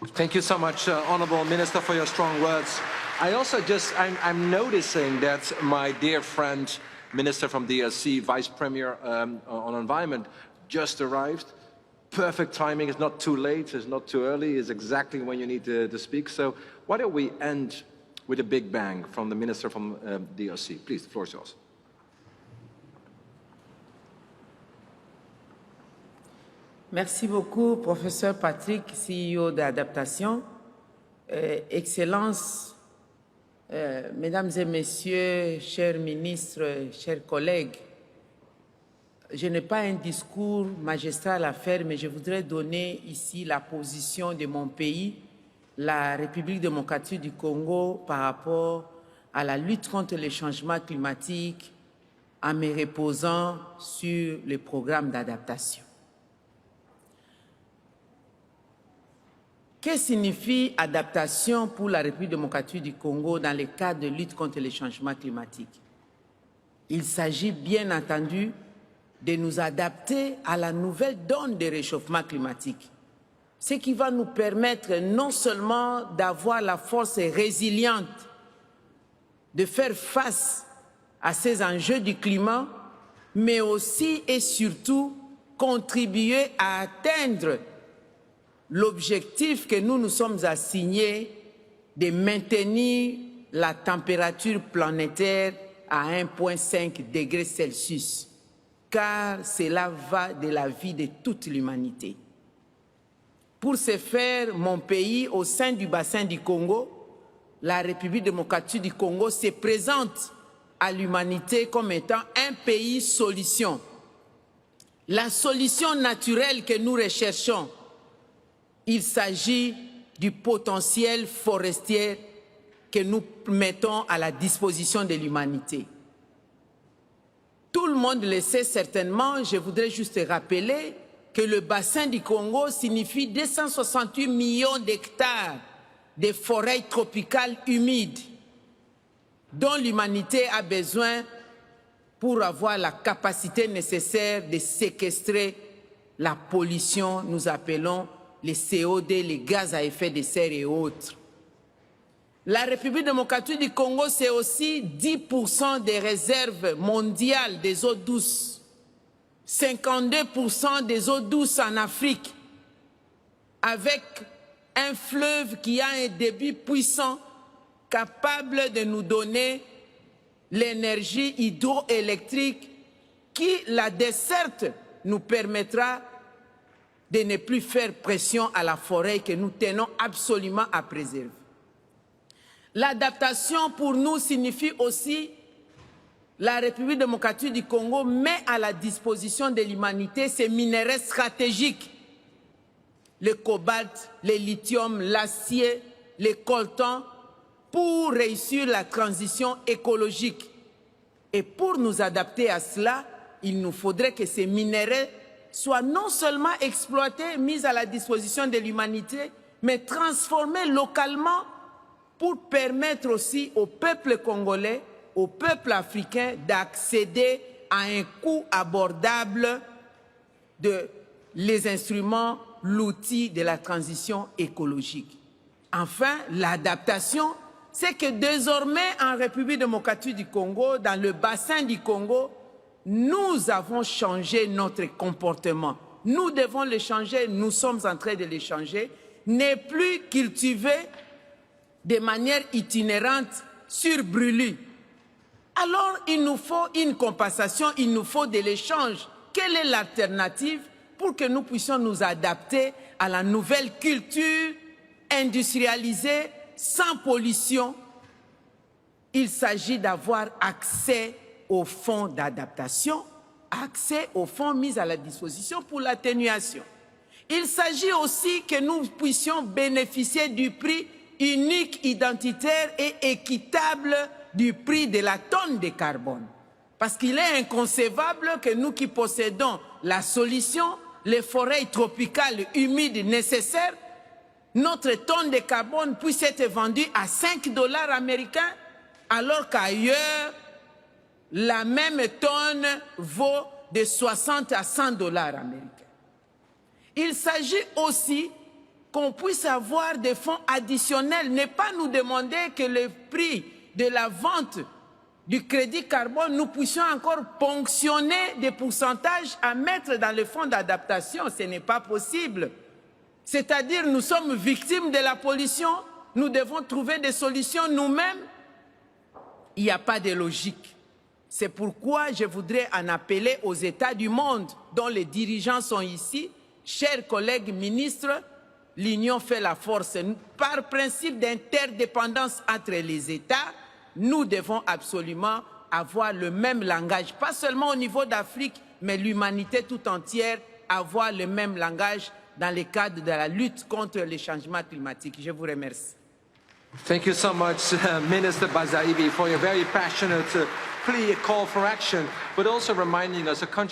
Thank you so much, Honourable Minister, for your strong words. I also I'm noticing that my dear friend, Minister from DRC, Vice Premier on Environment, just arrived. Perfect timing, it's not too late, it's not too early, it's exactly when you need to speak. So why don't we end with a big bang from the Minister from DRC. Please, the floor is yours. Merci beaucoup, Professeur Patrick, CEO d'Adaptation. Excellences, Mesdames et Messieurs, chers ministres, chers collègues, je n'ai pas un discours magistral à faire, mais je voudrais donner ici la position de mon pays, la République démocratique du Congo, par rapport à la lutte contre les changements climatiques, en me reposant sur le programme d'adaptation. Que signifie adaptation pour la République démocratique du Congo dans le cadre de lutte contre les changements climatiques? Il s'agit bien entendu de nous adapter à la nouvelle donne de réchauffement climatique, ce qui va nous permettre non seulement d'avoir la force résiliente de faire face à ces enjeux du climat, mais aussi et surtout contribuer à atteindre l'objectif que nous nous sommes assignés de maintenir la température planétaire à 1,5 degrés Celsius, car cela va de la vie de toute l'humanité. Pour ce faire, mon pays, au sein du bassin du Congo, la République démocratique du Congo se présente à l'humanité comme étant un pays solution. La solution naturelle que nous recherchons, il s'agit du potentiel forestier que nous mettons à la disposition de l'humanité. Tout le monde le sait certainement, je voudrais juste rappeler que le bassin du Congo signifie 268 millions d'hectares de forêts tropicales humides dont l'humanité a besoin pour avoir la capacité nécessaire de séquestrer la pollution, nous appelons les CO2, les gaz à effet de serre et autres. La République démocratique du Congo, c'est aussi 10% des réserves mondiales des eaux douces, 52% des eaux douces en Afrique, avec un fleuve qui a un débit puissant, capable de nous donner l'énergie hydroélectrique qui, la desserte, nous permettra de ne plus faire pression à la forêt que nous tenons absolument à préserver. L'adaptation pour nous signifie aussi la République démocratique du Congo met à la disposition de l'humanité ces minéraux stratégiques, le cobalt, le lithium, l'acier, le coltan, pour réussir la transition écologique. Et pour nous adapter à cela, il nous faudrait que ces minéraux soient non seulement exploités, mis à la disposition de l'humanité, mais transformés localement pour permettre aussi au peuple congolais, au peuple africain d'accéder à un coût abordable de les instruments, l'outil de la transition écologique. Enfin, l'adaptation, c'est que désormais en République démocratique du Congo, dans le bassin du Congo, nous avons changé notre comportement. Nous devons le changer, nous sommes en train de le changer. Ne plus cultiver de manière itinérante sur brûlis. Alors il nous faut une compensation, il nous faut de l'échange. Quelle est l'alternative pour que nous puissions nous adapter à la nouvelle culture industrialisée, sans pollution? Il s'agit d'avoir accès aux fonds d'adaptation, accès aux fonds mis à la disposition pour l'atténuation. Il s'agit aussi que nous puissions bénéficier du prix unique, identitaire et équitable du prix de la tonne de carbone. Parce qu'il est inconcevable que nous qui possédons la solution, les forêts tropicales humides nécessaires, notre tonne de carbone puisse être vendue à 5 $ américains, alors qu'ailleurs, la même tonne vaut de 60 à 100 $ américains. Il s'agit aussi qu'on puisse avoir des fonds additionnels, ne pas nous demander que le prix de la vente du crédit carbone, nous puissions encore ponctionner des pourcentages à mettre dans le fonds d'adaptation. Ce n'est pas possible. C'est-à-dire, nous sommes victimes de la pollution, nous devons trouver des solutions nous-mêmes. Il n'y a pas de logique. C'est pourquoi je voudrais en appeler aux États du monde, dont les dirigeants sont ici. Chers collègues ministres, l'union fait la force. Par principe d'interdépendance entre les États, nous devons absolument avoir le même langage, pas seulement au niveau d'Afrique, mais l'humanité tout entière, avoir le même langage dans le cadre de la lutte contre les changements climatiques. Je vous remercie. Thank you so much, Minister Bazaibi, for your very passionate plea, call for action, but also reminding us a country